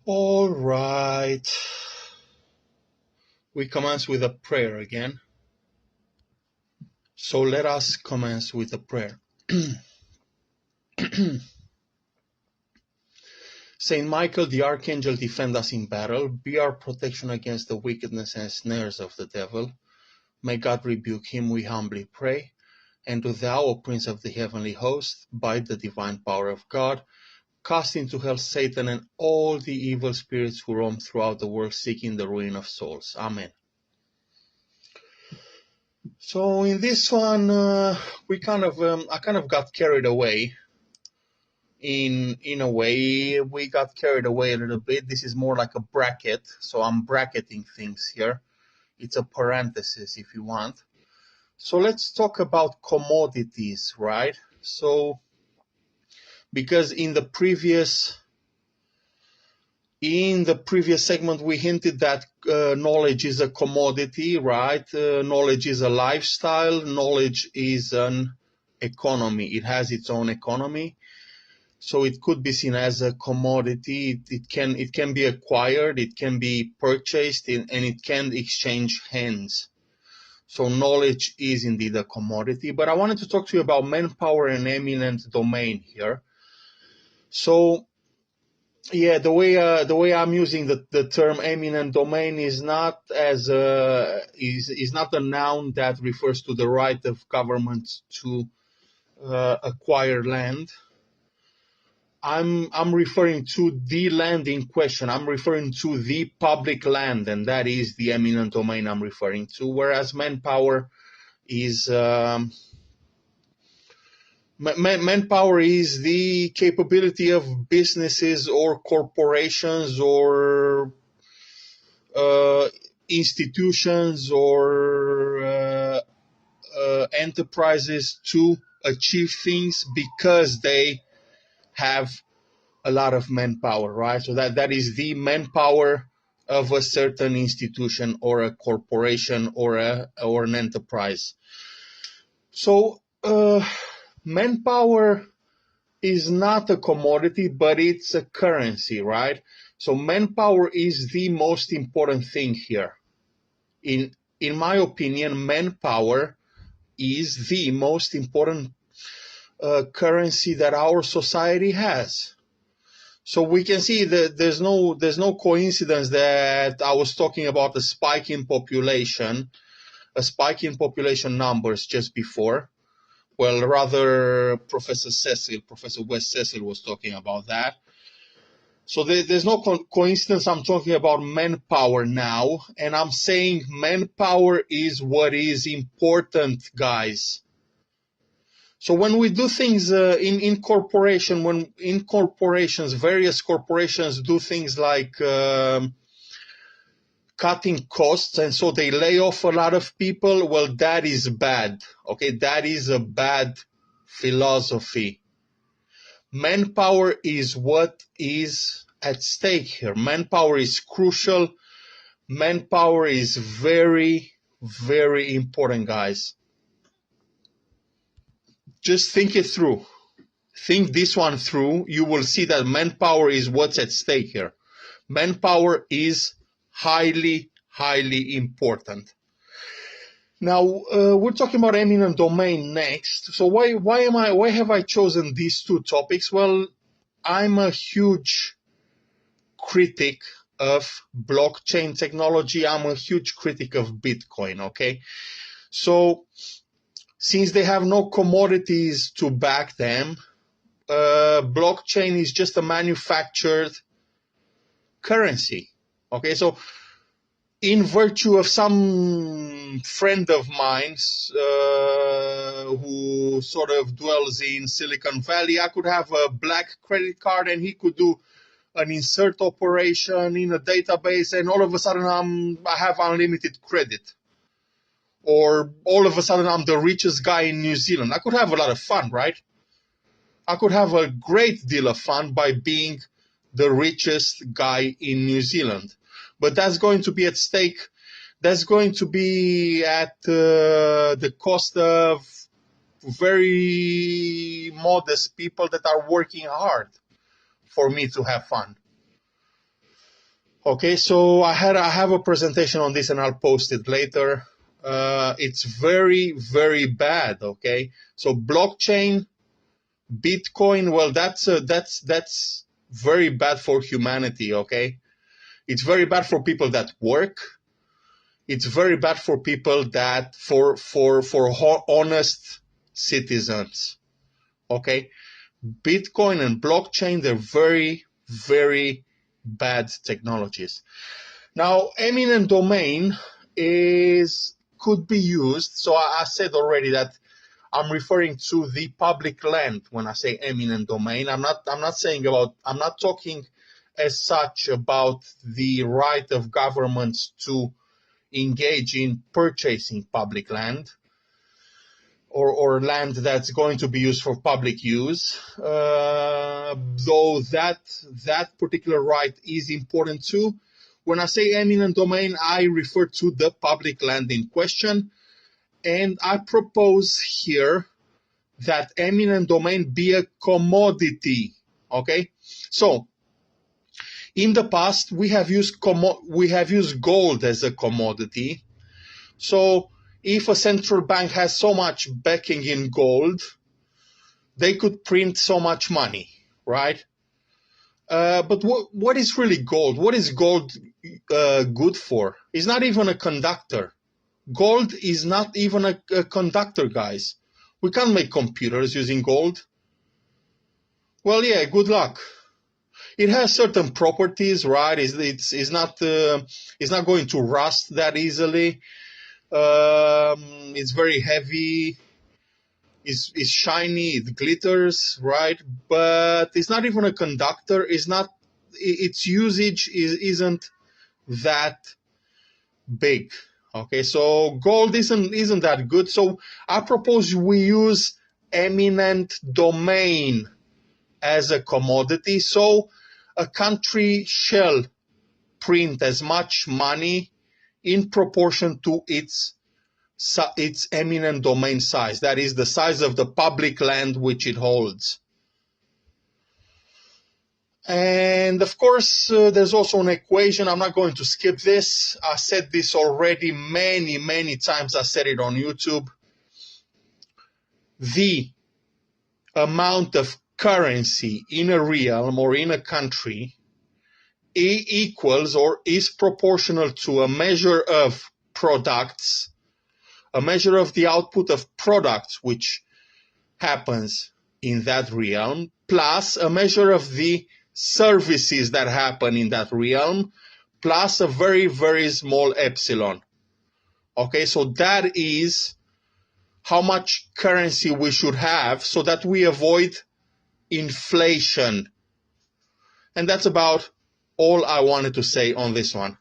All right. We commence with a prayer again. So let us commence with a prayer. Saint Michael the Archangel, defend us in battle. Be our protection against the wickedness and snares of the devil. May God rebuke him, we humbly pray. And do thou, O Prince of the heavenly host, by the divine power of God, cast into hell Satan and all the evil spirits who roam throughout the world seeking the ruin of souls. Amen. So in this one, I kind of got carried away. In a way, we got carried away a little bit. This is more like a bracket, so I'm bracketing things here. It's a parenthesis if you want. So let's talk about commodities, right? So because in the previous segment we hinted that knowledge is a commodity, right? Knowledge is a lifestyle. Knowledge is an economy. It has its own economy. So it could be seen as a commodity. It can be acquired, it can be purchased, and it can exchange hands. So knowledge is indeed a commodity. But I wanted to talk to you about manpower and eminent domain here. So yeah, the way I'm using the term eminent domain is not as is not a noun that refers to the right of governments to acquire land. I'm referring to the land in question. I'm referring to the public land, and that is the eminent domain I'm referring to. Whereas manpower is manpower is the capability of businesses or corporations or institutions or enterprises to achieve things because they have a lot of manpower, right? So that is the manpower of a certain institution or a corporation or an enterprise. So manpower is not a commodity, but it's a currency, right? So manpower is the most important thing here. In my opinion, manpower is the most important currency that our society has. So we can see that there's no coincidence that I was talking about a spike in population numbers just before. Well, rather, Professor West Cecil was talking about that. So there's no coincidence I'm talking about manpower now, and I'm saying manpower is what is important, guys. So when we do things in corporations, various corporations do things like cutting costs, and so they lay off a lot of people. Well, that is bad. Okay, that is a bad philosophy. Manpower is what is at stake here. Manpower is crucial. Manpower is very, very important, guys. Just think it through. Think this one through. You will see that manpower is what's at stake here. Manpower is highly, highly important. Now we're talking about eminent domain next. So why have I chosen these two topics? Well, I'm a huge critic of blockchain technology. I'm a huge critic of Bitcoin. Okay, so since they have no commodities to back them, blockchain is just a manufactured currency. Okay, so in virtue of some friend of mine who sort of dwells in Silicon Valley, I could have a black credit card and he could do an insert operation in a database, and all of a sudden I have unlimited credit. Or all of a sudden I'm the richest guy in New Zealand. I could have a lot of fun, right? I could have a great deal of fun by being the richest guy in New Zealand. But that's going to be at stake. That's going to be at the cost of very modest people that are working hard for me to have fun. Okay, so I have a presentation on this and I'll post it later. It's very, very bad. Okay, so blockchain, Bitcoin, well, that's very bad for humanity. Okay, it's very bad for people that work. It's very bad for people that for honest citizens. Okay, Bitcoin and blockchain, they're very, very bad technologies. Now, eminent domain could be used. So I said already that I'm referring to the public land when I say eminent domain. I'm not talking as such about the right of governments to engage in purchasing public land or land that's going to be used for public use, though that particular right is important too. When I say eminent domain, I refer to the public land in question, and I propose here that eminent domain be a commodity. Okay, so in the past we have used gold as a commodity. So if a central bank has so much backing in gold, they could print so much money, right? But what is really gold? What is gold good for? It's not even a conductor. Gold is not even a conductor, guys. We can't make computers using gold. Well, yeah, good luck. It has certain properties, right? It's not going to rust that easily. It's very heavy. It's shiny. It glitters, right? But it's not even a conductor. Its usage isn't that big. Okay, so gold isn't that good. So I propose we use eminent domain as a commodity. So a country shall print as much money in proportion to its eminent domain size. That is the size of the public land which it holds. And of course, there's also an equation. I'm not going to skip this. I said this already many, many times. I said it on YouTube. The amount of currency in a realm or in a country equals or is proportional to a measure of products, a measure of the output of products which happens in that realm, plus a measure of the services that happen in that realm, plus a very, very small epsilon. Okay, so that is how much currency we should have so that we avoid inflation. And that's about all I wanted to say on this one.